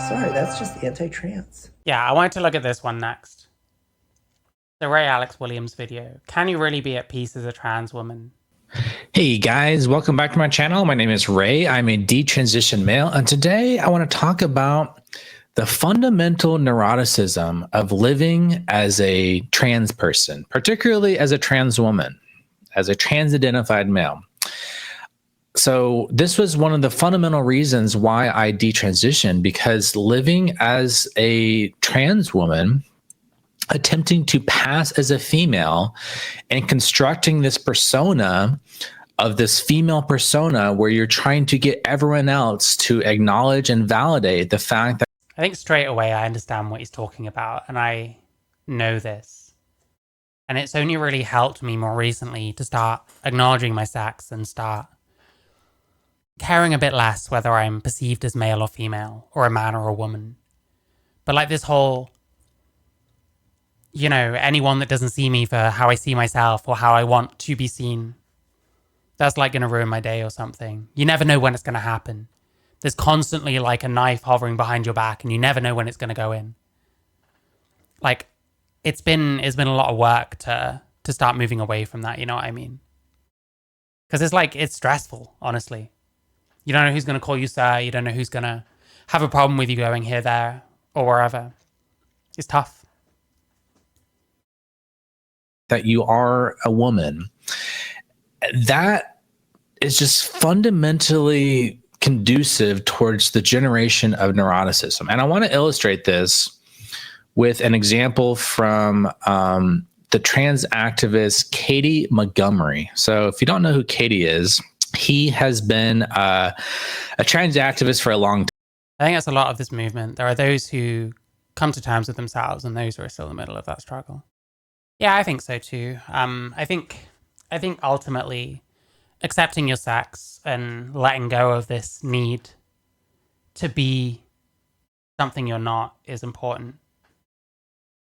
Sorry, that's just anti-trans. Yeah, I wanted to look at this one next. The Ray Alex Williams video. Can you really be at peace as a trans woman? Hey guys, welcome back to my channel. My name is Ray. I'm a detransition male, and today I want to talk about the fundamental neuroticism of living as a trans person, particularly as a trans woman, as a trans-identified male. So this was one of the fundamental reasons why I detransitioned, because living as a trans woman, attempting to pass as a female and constructing this persona of this female persona where you're trying to get everyone else to acknowledge and validate the fact that I think straight away I understand what he's talking about, and I know this. And it's only really helped me more recently to start acknowledging my sex and start caring a bit less whether I'm perceived as male or female, or a man or a woman. But like this whole, you know, anyone that doesn't see me for how I see myself or how I want to be seen, that's like going to ruin my day or something. You never know when it's going to happen. There's constantly like a knife hovering behind your back and you never know when it's going to go in. Like it's been a lot of work to start moving away from that. You know what I mean? Because it's stressful, honestly. You don't know who's going to call you sir. You don't know who's going to have a problem with you going here, there, or wherever. It's tough. that you are a woman, that is just fundamentally conducive towards the generation of neuroticism. And I want to illustrate this with an example from the trans activist Katie Montgomery. So if you don't know who Katie is, he has been a trans activist for a long time. I think that's a lot of this movement. There are those who come to terms with themselves and those who are still in the middle of that struggle. Yeah, I think so too. I think ultimately accepting your sex and letting go of this need to be something you're not is important.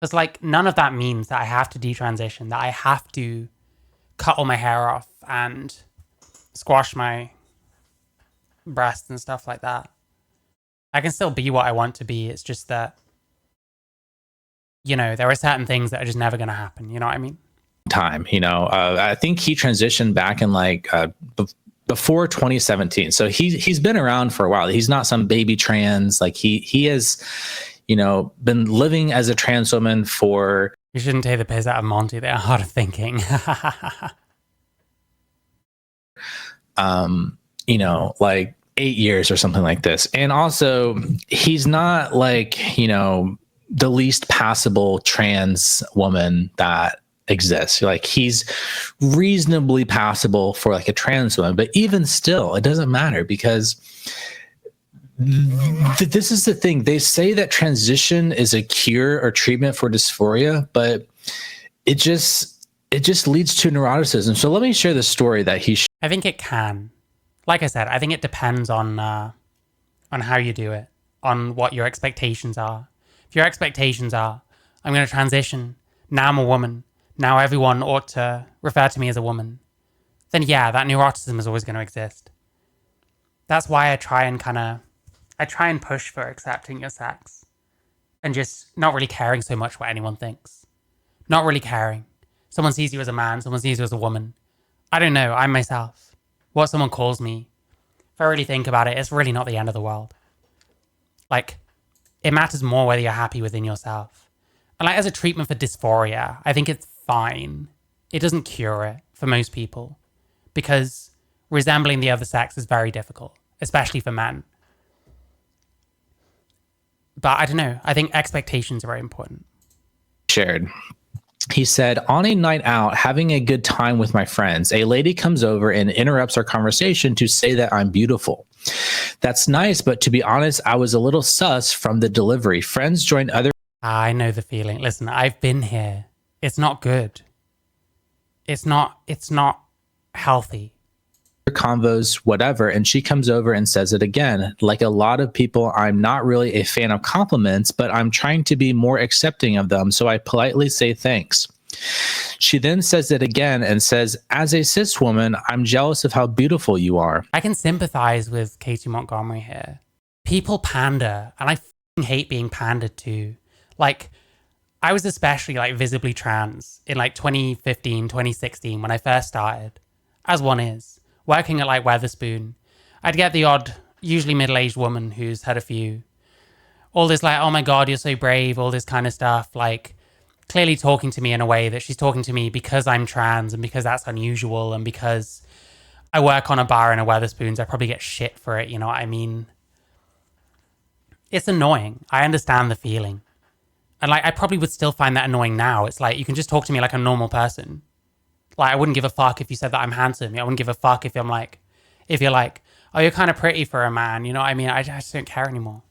Because like none of that means that I have to detransition, that I have to cut all my hair off and squash my breasts and stuff like that. I can still be what I want to be. It's just that, you know, there are certain things that are just never going to happen. You know what I mean? Time, you know, I think he transitioned back in like before 2017. So he's been around for a while. He's not some baby trans. Like he has, you know, been living as a trans woman for. You shouldn't take the piss out of Monty. They're hard of thinking. You know, like 8 years or something like this. And also he's not like, you know, the least passable trans woman that exists. Like he's reasonably passable for like a trans woman, but even still, it doesn't matter because this is the thing. They say that transition is a cure or treatment for dysphoria, but it just leads to neuroticism. So let me share the story that he. I think it can. Like I said, I think it depends on how you do it, on what your expectations are. If your expectations are, I'm going to transition, now I'm a woman, now everyone ought to refer to me as a woman, then yeah, that neuroticism is always going to exist. That's why I try and push for accepting your sex and just not really caring so much what anyone thinks. Not really caring. Someone sees you as a man, someone sees you as a woman. I don't know, I'm myself. What someone calls me, if I really think about it, it's really not the end of the world. Like, it matters more whether you're happy within yourself. And like as a treatment for dysphoria, I think it's fine. It doesn't cure it for most people because resembling the other sex is very difficult, especially for men. But I don't know. I think expectations are very important. Shared. He said, on a night out, having a good time with my friends, a lady comes over and interrupts our conversation to say that I'm beautiful. That's nice, but to be honest, I was a little sus from the delivery. Friends joined other. I know the feeling. Listen, I've been here. It's not good. It's not healthy. Convos, whatever, and she comes over and says it again. Like a lot of people, I'm not really a fan of compliments, but I'm trying to be more accepting of them, so I politely say thanks. She then says it again and says, as a cis woman, I'm jealous of how beautiful you are. I can sympathize with Katie Montgomery here. People pander, and I hate being pandered to. Like, I was especially like visibly trans in like 2015, 2016 when I first started, as one is, working at like Weatherspoon. I'd get the odd, usually middle-aged woman who's had a few. All this like, oh my God, you're so brave, all this kind of stuff. Like, clearly talking to me in a way that she's talking to me because I'm trans and because that's unusual and because I work on a bar in a Weatherspoons. I probably get shit for it, you know what I mean? It's annoying. I understand the feeling. And like, I probably would still find that annoying now. It's like, you can just talk to me like a normal person. Like, I wouldn't give a fuck if you said that I'm handsome. I wouldn't give a fuck if you're like, oh, you're kind of pretty for a man. You know what I mean? I just don't care anymore.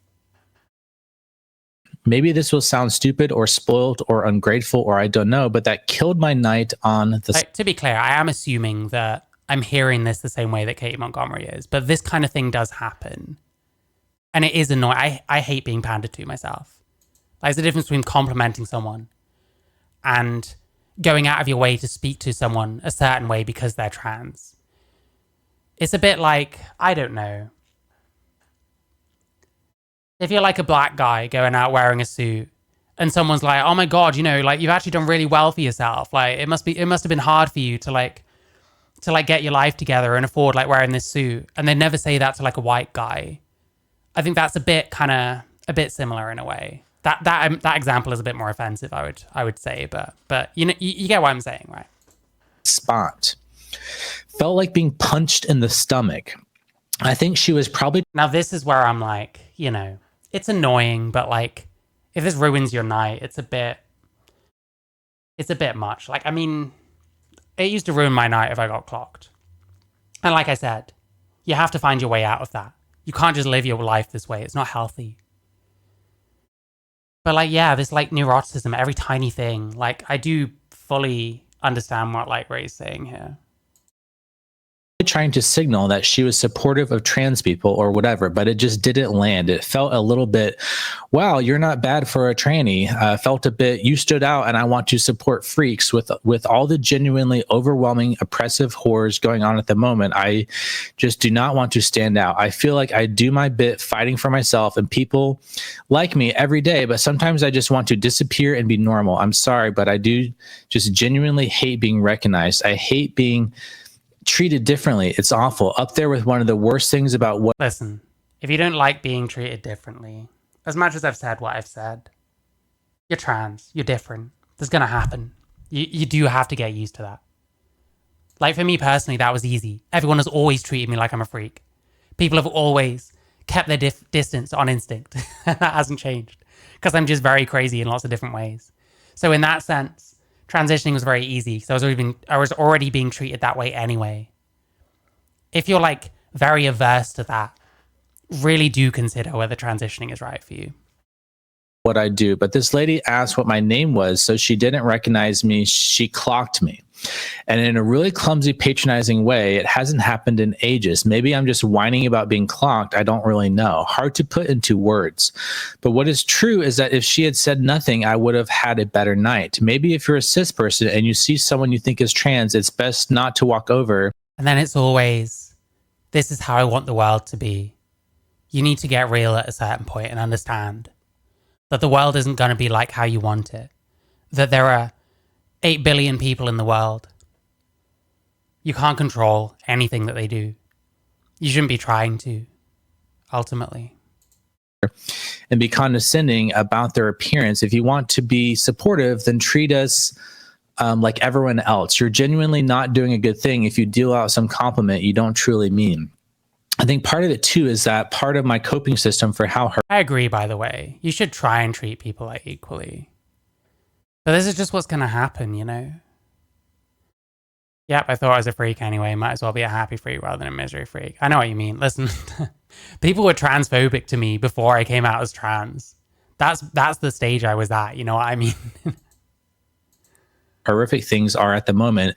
Maybe this will sound stupid or spoiled or ungrateful or I don't know, but that killed my night on the... Like, to be clear, I am assuming that I'm hearing this the same way that Katie Montgomery is, but this kind of thing does happen. And it is annoying. I hate being pandered to myself. Like, there's a difference between complimenting someone and going out of your way to speak to someone a certain way because they're trans. It's a bit like, I don't know. If you're like a black guy going out wearing a suit and someone's like, oh my God, you know, like, you've actually done really well for yourself. Like, it must have been hard for you to get your life together and afford like wearing this suit. And they never say that to like a white guy. I think that's a bit similar in a way. That example is a bit more offensive, I would say, but you know, you get what I'm saying, right? Spot. Felt like being punched in the stomach. I think she was probably... Now this is where I'm like, you know, it's annoying, but like, if this ruins your night, it's a bit much. Like, I mean, it used to ruin my night if I got clocked. And like I said, you have to find your way out of that. You can't just live your life this way. It's not healthy. But like, yeah, this like neuroticism, every tiny thing. Like, I do fully understand what like Ray's saying here. Trying to signal that she was supportive of trans people or whatever, but it just didn't land. It felt a little bit, wow, you're not bad for a tranny. Felt a bit, you stood out and I want to support freaks with all the genuinely overwhelming oppressive horrors going on at the moment. I just do not want to stand out. I feel like I do my bit fighting for myself and people like me every day, but sometimes I just want to disappear and be normal. I'm sorry, but I do just genuinely hate being recognized. I hate being treated differently. It's awful. Up there with one of the worst things about what... Listen, if you don't like being treated differently, as much as I've said what I've said, you're trans, you're different. This is going to happen. You do have to get used to that. Like, for me personally, that was easy. Everyone has always treated me like I'm a freak. People have always kept their distance on instinct. That hasn't changed because I'm just very crazy in lots of different ways. So in that sense, transitioning was very easy. So I was already being treated that way anyway. If you're like very averse to that, really do consider whether transitioning is right for you. What I do, but this lady asked what my name was, so she didn't recognize me. She clocked me. And in a really clumsy, patronizing way, it hasn't happened in ages. Maybe I'm just whining about being clocked. I don't really know. Hard to put into words. But what is true is that if she had said nothing, I would have had a better night. Maybe if you're a cis person and you see someone you think is trans, it's best not to walk over. And then it's always, this is how I want the world to be. You need to get real at a certain point and understand that the world isn't going to be like how you want it. That there are 8 billion people in the world. You can't control anything that they do. You shouldn't be trying to, ultimately. And be condescending about their appearance. If you want to be supportive, then treat us like everyone else. You're genuinely not doing a good thing if you deal out some compliment you don't truly mean. I think part of it too is that part of my coping system for how her... I agree, by the way. You should try and treat people like equally. But this is just what's going to happen, you know? Yep, I thought I was a freak anyway. Might as well be a happy freak rather than a misery freak. I know what you mean. Listen, people were transphobic to me before I came out as trans. That's the stage I was at, you know what I mean? Horrific things are at the moment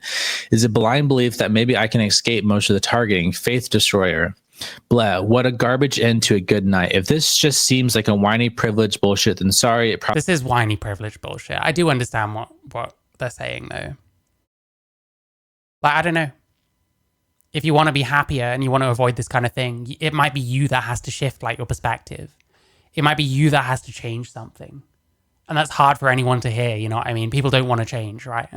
is a blind belief that maybe I can escape most of the targeting. Faith destroyer. Blah, what a garbage end to a good night. If this just seems like a whiny privilege bullshit, then sorry, it probably... This is whiny privilege bullshit. I do understand what they're saying, though. Like, I don't know. If you want to be happier and you want to avoid this kind of thing, it might be you that has to shift, like, your perspective. It might be you that has to change something. And that's hard for anyone to hear, you know what I mean? People don't want to change, right?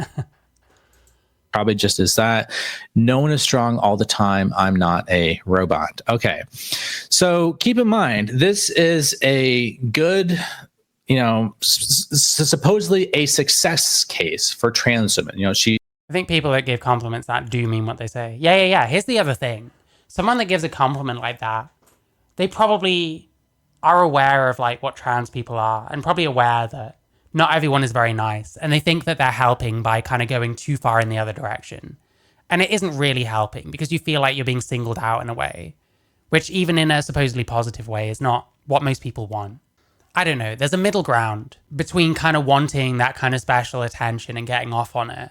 Probably just as that. No one is strong all the time. I'm not a robot. Okay. So keep in mind, this is a good, supposedly a success case for trans women. I think people that give compliments that do mean what they say. Yeah. Here's the other thing. Someone that gives a compliment like that, they probably are aware of like what trans people are and probably aware that not everyone is very nice. And they think that they're helping by kind of going too far in the other direction. And it isn't really helping because you feel like you're being singled out in a way, which even in a supposedly positive way is not what most people want. I don't know. There's a middle ground between kind of wanting that kind of special attention and getting off on it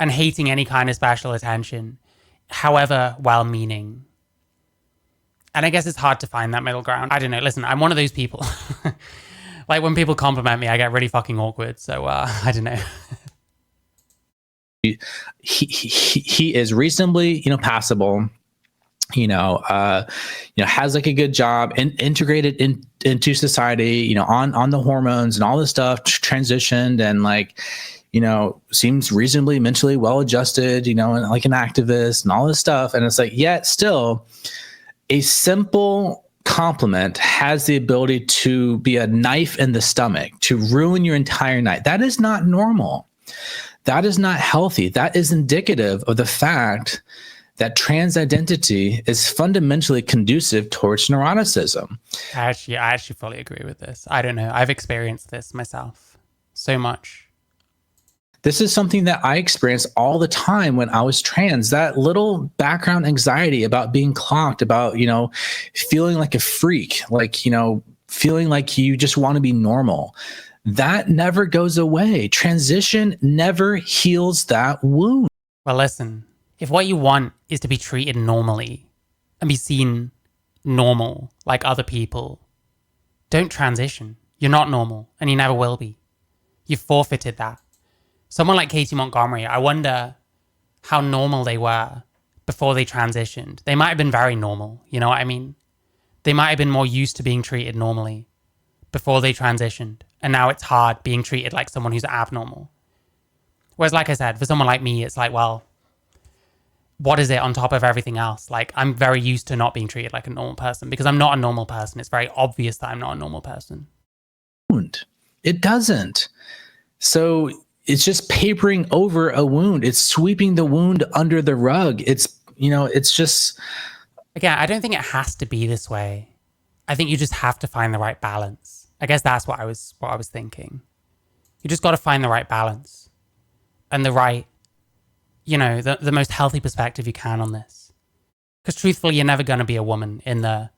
and hating any kind of special attention, however well-meaning. And I guess it's hard to find that middle ground. I don't know. Listen, I'm one of those people. Like when people compliment me, I get really fucking awkward. So I don't know. He is reasonably, passable. Has like a good job and integrated into society. On the hormones and all this stuff, transitioned and like, seems reasonably mentally well adjusted. And like an activist and all this stuff. And it's like, yet still, a simple compliment has the ability to be a knife in the stomach, to ruin your entire night. That is not normal. That is not healthy. That is indicative of the fact that trans identity is fundamentally conducive towards neuroticism. I actually fully agree with this. I don't know. I've experienced this myself so much. This is something that I experienced all the time when I was trans. That little background anxiety about being clocked, about, feeling like a freak, like, feeling like you just want to be normal. That never goes away. Transition never heals that wound. Well, listen, if what you want is to be treated normally and be seen normal like other people, don't transition. You're not normal and you never will be. You've forfeited that. Someone like Katie Montgomery, I wonder how normal they were before they transitioned. They might have been very normal, you know what I mean? They might have been more used to being treated normally before they transitioned. And now it's hard being treated like someone who's abnormal. Whereas, like I said, for someone like me, it's like, well, what is it on top of everything else? Like, I'm very used to not being treated like a normal person because I'm not a normal person. It's very obvious that I'm not a normal person. It doesn't. So it's just papering over a wound. It's sweeping the wound under the rug. It's just. Again, I don't think it has to be this way. I think you just have to find the right balance. I guess that's what I was thinking. You just got to find the right balance and the right, the most healthy perspective you can on this. Because truthfully, you're never going to be a woman in the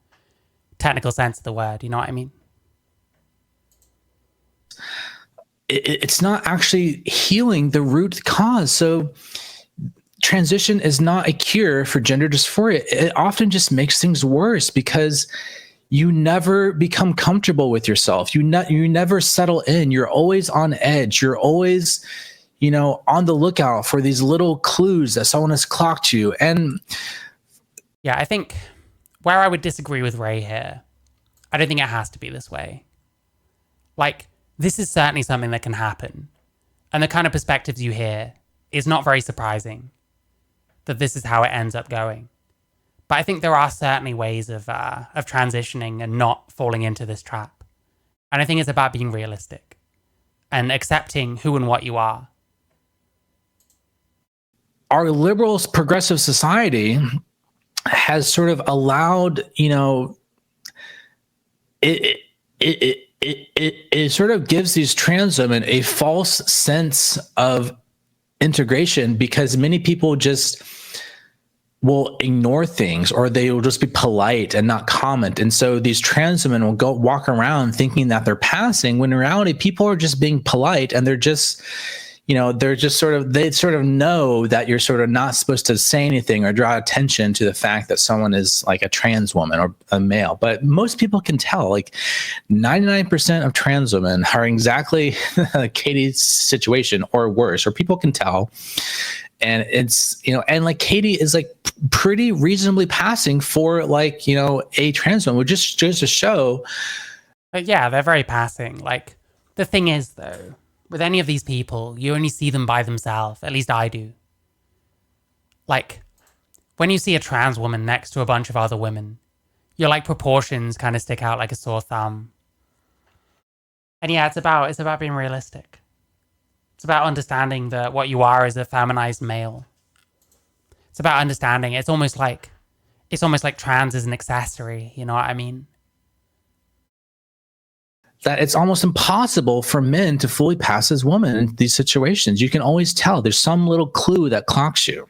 technical sense of the word. You know what I mean? It's not actually healing the root cause. So transition is not a cure for gender dysphoria. It often just makes things worse because you never become comfortable with yourself. You never settle in. You're always on edge. You're always, on the lookout for these little clues that someone has clocked you. And yeah, I think where I would disagree with Ray here, I don't think it has to be this way. Like, this is certainly something that can happen. And the kind of perspectives you hear is not very surprising that this is how it ends up going. But I think there are certainly ways of transitioning and not falling into this trap. And I think it's about being realistic and accepting who and what you are. Our liberal progressive society has sort of allowed, it sort of gives these trans women a false sense of integration because many people just will ignore things or they will just be polite and not comment. And so these trans women will walk around thinking that they're passing when in reality people are just being polite and they're just, they sort of know that you're sort of not supposed to say anything or draw attention to the fact that someone is like a trans woman or a male. But most people can tell, like 99% of trans women are exactly Katie's situation or worse, or people can tell. And it's, and like Katie is like pretty reasonably passing for like, a trans woman, which just goes to show But yeah, they're very passing. Like, the thing is, though, with any of these people, you only see them by themselves. At least I do. Like, when you see a trans woman next to a bunch of other women, your like proportions kind of stick out like a sore thumb. And yeah, it's about being realistic. It's about understanding that what you are is a feminized male. It's about understanding it's almost like trans is an accessory, you know what I mean? That it's almost impossible for men to fully pass as women in these situations. You can always tell there's some little clue that clocks you.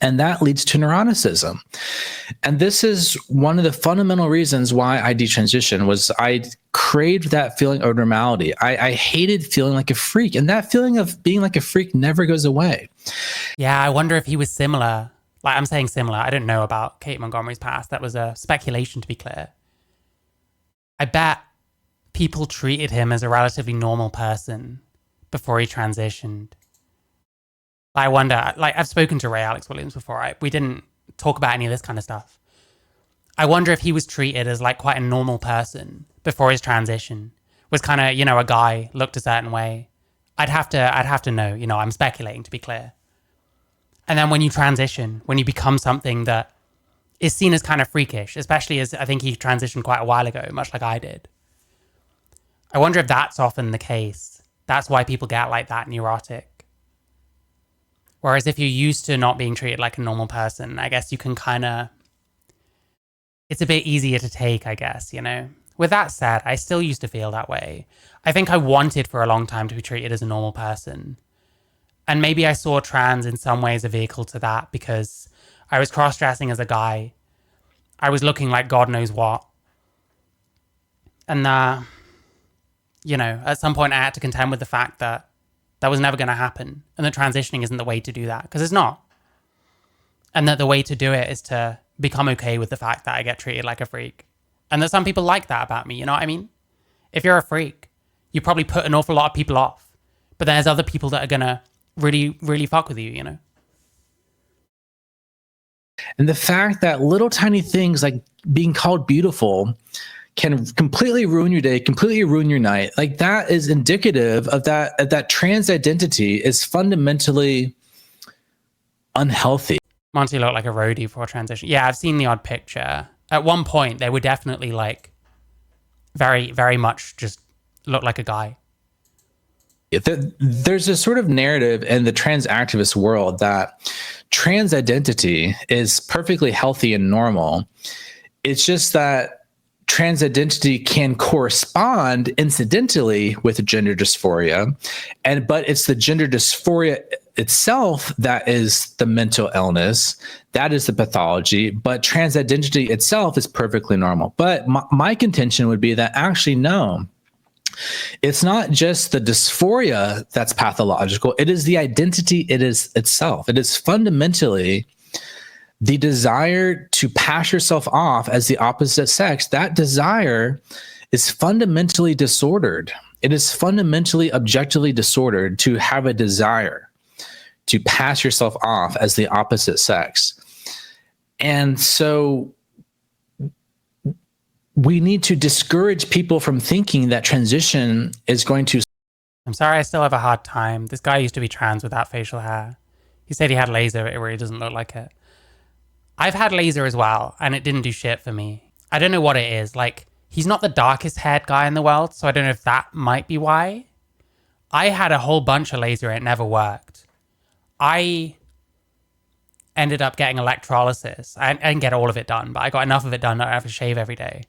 And that leads to neuroticism. And this is one of the fundamental reasons why I detransitioned was I craved that feeling of normality. I hated feeling like a freak. And that feeling of being like a freak never goes away. Yeah, I wonder if he was similar. Like, I'm saying similar. I don't know about Kate Montgomery's past. That was a speculation, to be clear. I bet people treated him as a relatively normal person before he transitioned. I wonder, like, I've spoken to Ray Alex Williams before. We didn't talk about any of this kind of stuff. I wonder if he was treated as like quite a normal person before his transition. Was kind of, you know, a guy, looked a certain way. I'd have to know, you know, I'm speculating, to be clear. And then when you transition, when you become something that is seen as kind of freakish, especially as I think he transitioned quite a while ago, much like I did. I wonder if that's often the case. That's why people get like that neurotic. Whereas if you're used to not being treated like a normal person, I guess you can kind of, it's a bit easier to take, I guess, you know? With that said, I still used to feel that way. I think I wanted for a long time to be treated as a normal person. And maybe I saw trans in some ways a vehicle to that because I was cross-dressing as a guy. I was looking like God knows what. And, you know, at some point I had to contend with the fact that that was never going to happen. And that transitioning isn't the way to do that, because it's not. And that the way to do it is to become okay with the fact that I get treated like a freak. And that some people like that about me, you know what I mean? If you're a freak, you probably put an awful lot of people off. But there's other people that are going to really, really fuck with you, you know? And the fact that little tiny things like being called beautiful can completely ruin your day, completely ruin your night. Like that is indicative of that trans identity is fundamentally unhealthy. Monty looked like a roadie before transition. Yeah, I've seen the odd picture. At one point, they were definitely like very, very much just looked like a guy. There's a sort of narrative in the trans activist world that trans identity is perfectly healthy and normal. It's just that trans identity can correspond incidentally with gender dysphoria, but it's the gender dysphoria itself that is the mental illness, that is the pathology, but trans identity itself is perfectly normal. But my contention would be that actually no, it's not just the dysphoria that's pathological, it is the identity it is itself. It is fundamentally the desire to pass yourself off as the opposite sex. That desire is fundamentally disordered. It is fundamentally objectively disordered to have a desire to pass yourself off as the opposite sex. And so we need to discourage people from thinking that transition is going to... I'm sorry, I still have a hard time. This guy used to be trans without facial hair. He said he had laser where he doesn't look like it. I've had laser as well, and it didn't do shit for me. I don't know what it is. Like, he's not the darkest haired guy in the world, so I don't know if that might be why. I had a whole bunch of laser and it never worked. I ended up getting electrolysis. I didn't get all of it done, but I got enough of it done that I have to shave every day.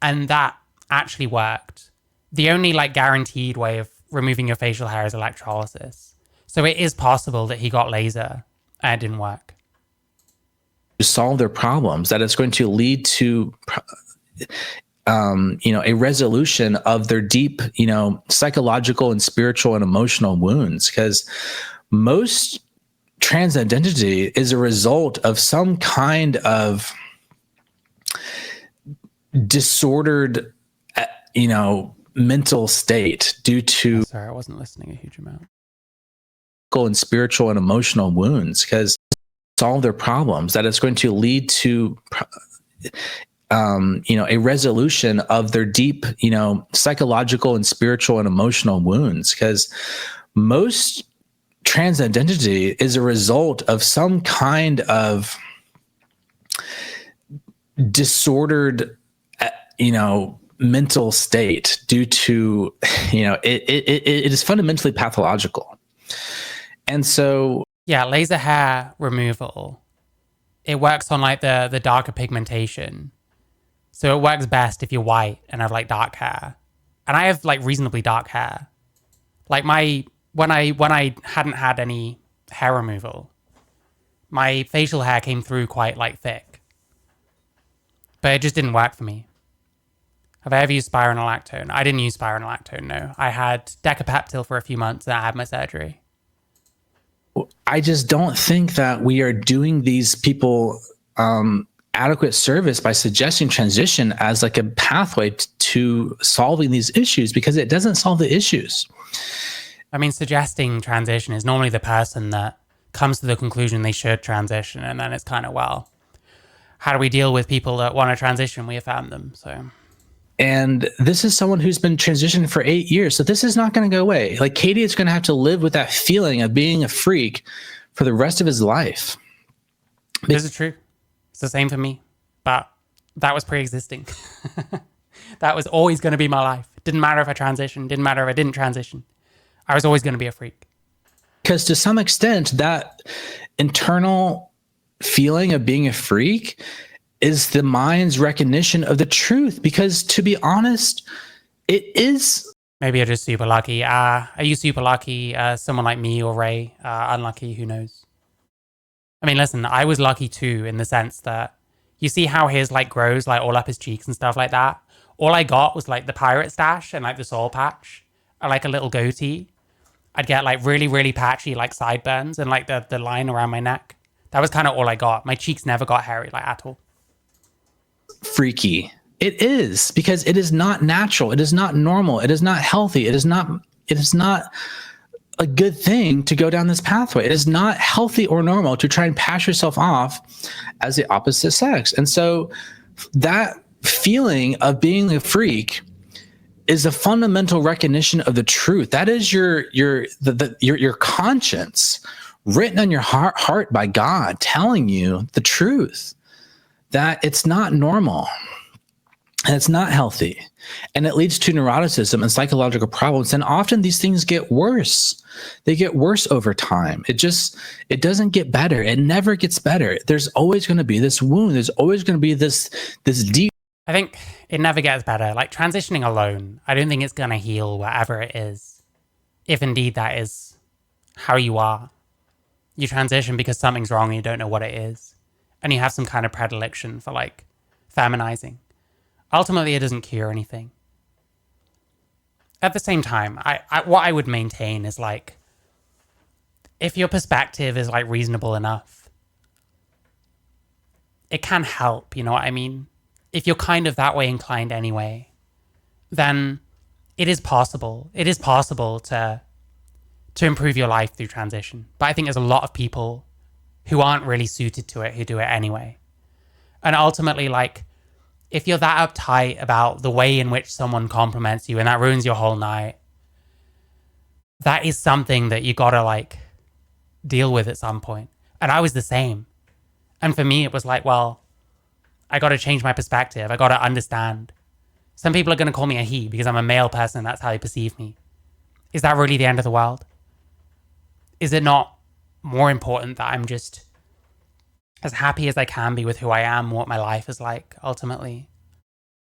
And that actually worked. The only like guaranteed way of removing your facial hair is electrolysis. So it is possible that he got laser and it didn't work. Solve their problems, that it's going to lead to a resolution of their deep, psychological and spiritual and emotional wounds. Because most trans identity is a result of some kind of disordered, mental state due to... Sorry, I wasn't listening a huge amount. And spiritual and emotional wounds, because solve their problems, that it's going to lead to a resolution of their deep, psychological and spiritual and emotional wounds. Because most trans identity is a result of some kind of disordered, mental state due to, it is fundamentally pathological. And so, yeah, laser hair removal, it works on like the darker pigmentation. So it works best if you're white and have like dark hair. And I have like reasonably dark hair. Like when I hadn't had any hair removal, my facial hair came through quite like thick. But it just didn't work for me. Have I ever used spironolactone? I didn't use spironolactone, no. I had decapeptyl for a few months and I had my surgery. I just don't think that we are doing these people adequate service by suggesting transition as like a pathway to solving these issues, because it doesn't solve the issues. I mean, suggesting transition is normally the person that comes to the conclusion they should transition, and then it's kind of, well, how do we deal with people that want to transition? We affirm them, so... And this is someone who's been transitioning for 8 years. So this is not going to go away. Like Katie is going to have to live with that feeling of being a freak for the rest of his life. This is true. It's the same for me. But that was pre-existing. That was always going to be my life. It didn't matter if I transitioned. Didn't matter if I didn't transition. I was always going to be a freak. Because to some extent, that internal feeling of being a freak is the mind's recognition of the truth. Because to be honest, it is. Maybe you're just super lucky. Are you super lucky? Someone like me or Ray, unlucky, who knows? I mean, listen, I was lucky too, in the sense that you see how his like grows like all up his cheeks and stuff like that. All I got was like the pirate stash and like the soul patch and like a little goatee. I'd get like really, really patchy like sideburns and like the line around my neck. That was kind of all I got. My cheeks never got hairy like at all. Freaky. It is, because it is not natural. It is not normal. It is not healthy. It is not a good thing to go down this pathway. It is not healthy or normal to try and pass yourself off as the opposite sex. And so that feeling of being a freak is a fundamental recognition of the truth. That is your conscience written on your heart by God, telling you the truth, that it's not normal and it's not healthy, and it leads to neuroticism and psychological problems. And often these things get worse. They get worse over time. It doesn't get better. It never gets better. There's always going to be this wound. There's always going to be this deep. I think it never gets better. Like transitioning alone, I don't think it's going to heal whatever it is. If indeed that is how you are. You transition because something's wrong and you don't know what it is. And you have some kind of predilection for like feminizing. Ultimately, it doesn't cure anything. At the same time, what I would maintain is like, if your perspective is like reasonable enough, it can help, you know what I mean? If you're kind of that way inclined anyway, then it is possible. It is possible to improve your life through transition. But I think there's a lot of people who aren't really suited to it, who do it anyway. And ultimately, like, if you're that uptight about the way in which someone compliments you and that ruins your whole night, that is something that you gotta like deal with at some point. And I was the same. And for me, it was like, well, I gotta change my perspective. I gotta understand. Some people are gonna call me a he because I'm a male person. That's how they perceive me. Is that really the end of the world? Is it not more important that I'm just as happy as I can be with who I am, what my life is like, ultimately?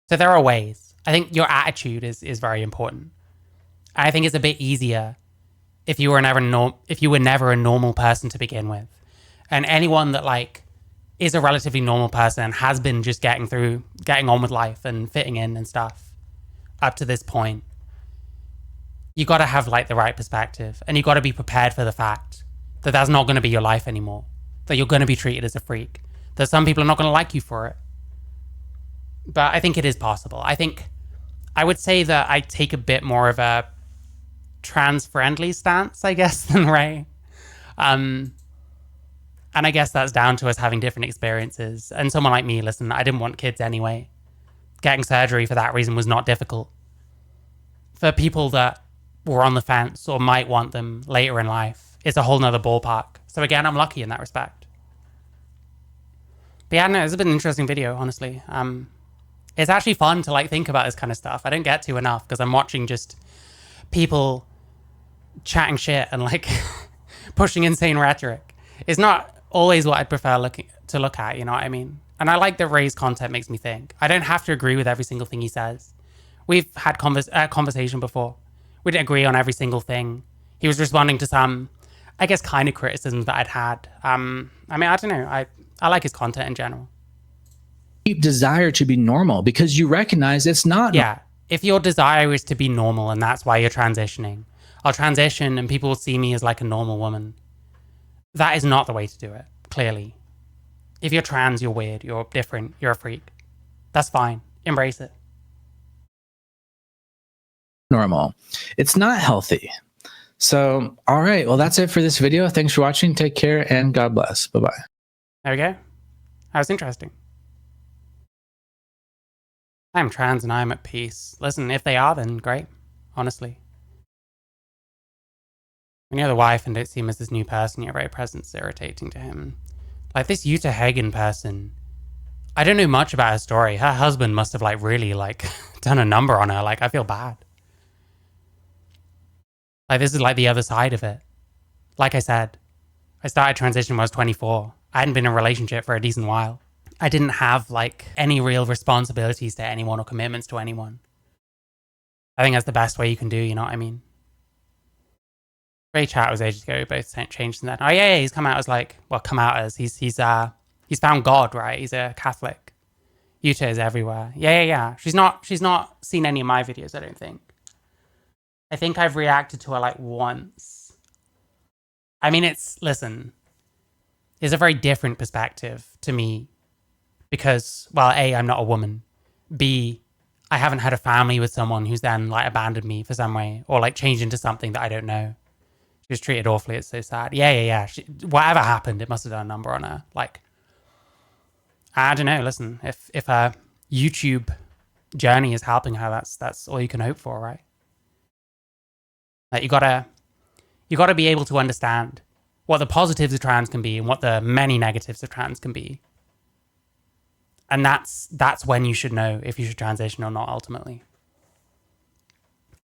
So there are ways. I think your attitude is very important. And I think it's a bit easier if you were never a normal person to begin with. And anyone that like is a relatively normal person and has been just getting on with life and fitting in and stuff up to this point, you got to have like the right perspective, and you got to be prepared for the fact that that's not going to be your life anymore, that you're going to be treated as a freak, that some people are not going to like you for it. But I think it is possible. I would say that I take a bit more of a trans-friendly stance, I guess, than Ray. And I guess that's down to us having different experiences. And someone like me, listen, I didn't want kids anyway. Getting surgery for that reason was not difficult. For people that were on the fence or might want them later in life, it's a whole nother ballpark. So again, I'm lucky in that respect. But yeah, no, it's been an interesting video, honestly. It's actually fun to like think about this kind of stuff. I don't get to enough because I'm watching just people chatting shit and like pushing insane rhetoric. It's not always what I'd prefer to look at, you know what I mean? And I like that Ray's content makes me think. I don't have to agree with every single thing he says. We've had conversation before. We didn't agree on every single thing. He was responding to some, I guess, kind of criticisms that I'd had. I mean, I don't know. I like his content in general. Deep desire to be normal because you recognize it's not. Yeah. If your desire is to be normal and that's why you're transitioning, I'll transition and people will see me as like a normal woman. That is not the way to do it, clearly. If you're trans, you're weird, you're different, you're a freak. That's fine. Embrace it. Normal. It's not healthy. So, all right. Well, that's it for this video. Thanks for watching. Take care and God bless. Bye-bye. There we go. That was interesting. I'm trans and I'm at peace. Listen, if they are, then great. Honestly. When you're the wife and don't see him as this new person, your very presence is irritating to him. Like this Jutta Hagen person, I don't know much about her story. Her husband must have like really like done a number on her. Like I feel bad. Like this is like the other side of it. Like I said, I started transition when I was 24. I hadn't been in a relationship for a decent while. I didn't have like any real responsibilities to anyone or commitments to anyone. I think that's the best way you can do, you know what I mean? Ray chat was ages ago, we both changed since then. Oh yeah, he's come out as like, well, come out as he's found God, right? He's a Catholic. Jutta is everywhere. Yeah. She's not seen any of my videos, I don't think. I think I've reacted to her like once. I mean, it's a very different perspective to me because, well, A, I'm not a woman. B, I haven't had a family with someone who's then like abandoned me for some way or like changed into something that I don't know. She was treated awfully. It's so sad. Yeah. Whatever happened, it must have done a number on her. Like, I don't know. Listen, if her YouTube journey is helping her, that's all you can hope for, right? Like you gotta be able to understand what the positives of trans can be and what the many negatives of trans can be. And that's when you should know if you should transition or not ultimately.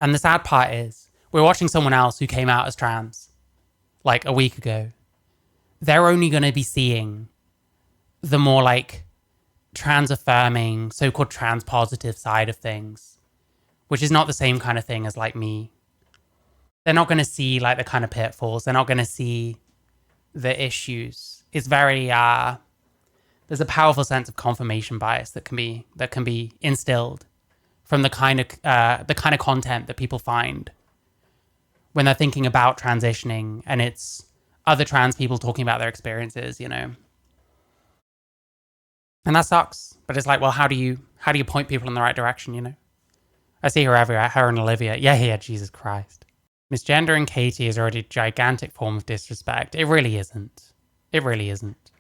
And the sad part is we're watching someone else who came out as trans like a week ago. They're only going to be seeing the more like trans affirming, so-called trans positive side of things, which is not the same kind of thing as like me. They're not going to see like the kind of pitfalls. They're not going to see the issues. It's very, there's a powerful sense of confirmation bias that can be instilled from the kind of content that people find when they're thinking about transitioning, and it's other trans people talking about their experiences, you know. And that sucks. But it's like, well, how do you point people in the right direction, you know? I see her everywhere, her and Olivia. Yeah, Jesus Christ. Misgendering Katie is already a gigantic form of disrespect. It really isn't. It really isn't.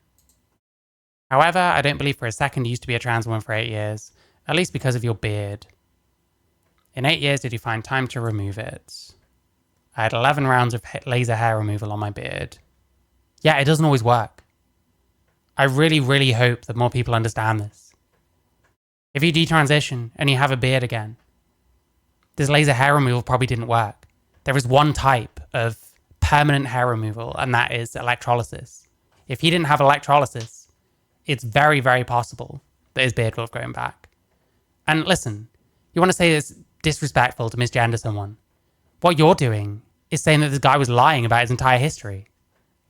However, I don't believe for a second you used to be a trans woman for 8 years, at least because of your beard. In 8 years, did you find time to remove it? I had 11 rounds of laser hair removal on my beard. Yeah, it doesn't always work. I really, really hope that more people understand this. If you detransition and you have a beard again, this laser hair removal probably didn't work. There is one type of permanent hair removal, and that is electrolysis. If he didn't have electrolysis, it's very, very possible that his beard will have grown back. And listen, you want to say it's disrespectful to misgender someone. What you're doing is saying that this guy was lying about his entire history.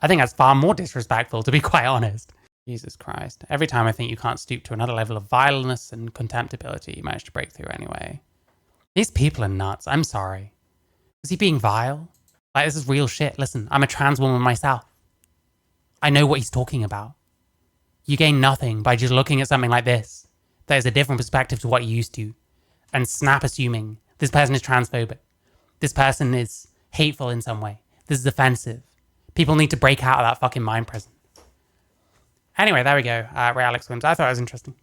I think that's far more disrespectful, to be quite honest. Jesus Christ. Every time I think you can't stoop to another level of vileness and contemptibility, you manage to break through anyway. These people are nuts. I'm sorry. Is he being vile? Like, this is real shit. Listen, I'm a trans woman myself. I know what he's talking about. You gain nothing by just looking at something like this that is a different perspective to what you used to, and snap assuming this person is transphobic. This person is hateful in some way. This is offensive. People need to break out of that fucking mind prison. Anyway, there we go. Ray Alex wins. I thought it was interesting.